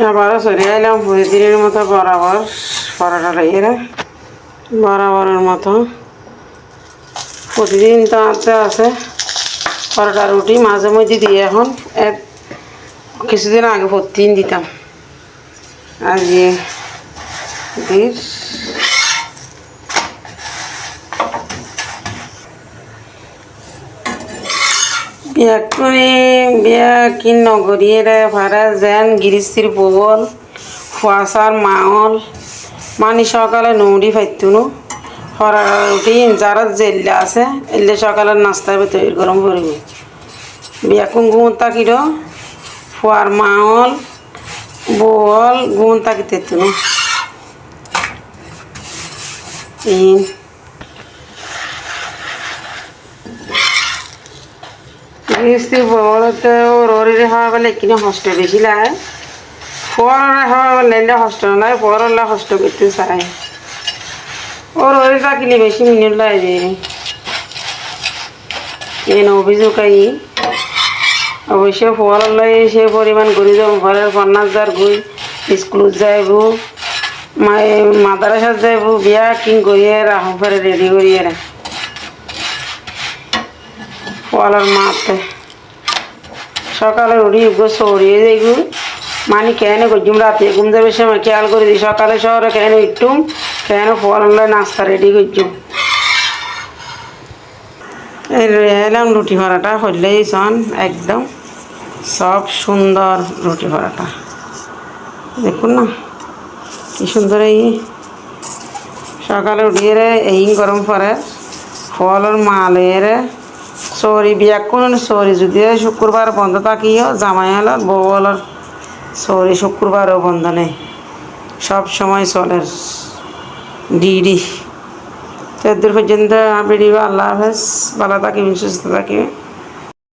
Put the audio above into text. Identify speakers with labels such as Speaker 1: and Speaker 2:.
Speaker 1: আবারও চলে এলাম প্রতিদিনের মতো বরাবর পরোটা লাগিয়ে বরাবরের মতো প্রতিদিন তো আছে পরোটা রুটি মাঝে মধ্যে দিয়ে এখন কিছুদিন আগে প্রতিদিন দিতাম আজকে দিস বিয়া কি নগরীরে ভাড়া যেন গিরিস্তির বগল ফুয়াশার মাওল মানি সকালে নৌড়ি ফাইতুনো হরা রুটি যারা জেল্লা আছে এলে সকালের নাস্তা তৈরি গরম করব বিয়া কোন গুণ তাকির ফুয়ার মাওল বল গুণ তাকিতে তুনো গিরিস্তির বগলতে রোরে হওয়া বলে কিনে হস্ট বেশি লাগে ফোয়ারা হওয়া বলে হস্ট নয় পরলা হস্ট করতে চাই ওর ওই কিনে বেশি মিনিট লাগে এন অভিযোগ আই অবশ্য ফোয়ারালাই সে পরিমাণ ঘুরি যাব ঘরের 50,000 ঘুই স্কুলত যাইব মাদ্রাসাত যাইব বিয়া কিং করিয়ে রাখো ফেরে রেডি করিয়ে রা ফোয়ালার মাতে সকালে উঠি সরিয়ে যাইব মানে কেন গজুম রাতে ঘুম যাবে সময় খেয়াল করে দিই সকালে শহরে কেন ইটুম কেন ফোয়ালা নাস্তা রেডি করছুম এই এলাম রুটি পরাটা হইলেই সন একদম সব সুন্দর রুটি পরাটা দেখুন না কি সুন্দর এই সকালে উঠিয়ে এই গরম পরে ফলের মালের সরি বিয়া কোন সরি যদি শুক্রবার বন্ধ থাকিও জামাই হলার বউ হলার সরি শুক্রবারও বন্ধ নেই সব সময় চলে ডিডি তো দূর পর্যন্ত ভিডিও আল্লাহ হাফেজ ভালো থাকি সুস্থ থাকি।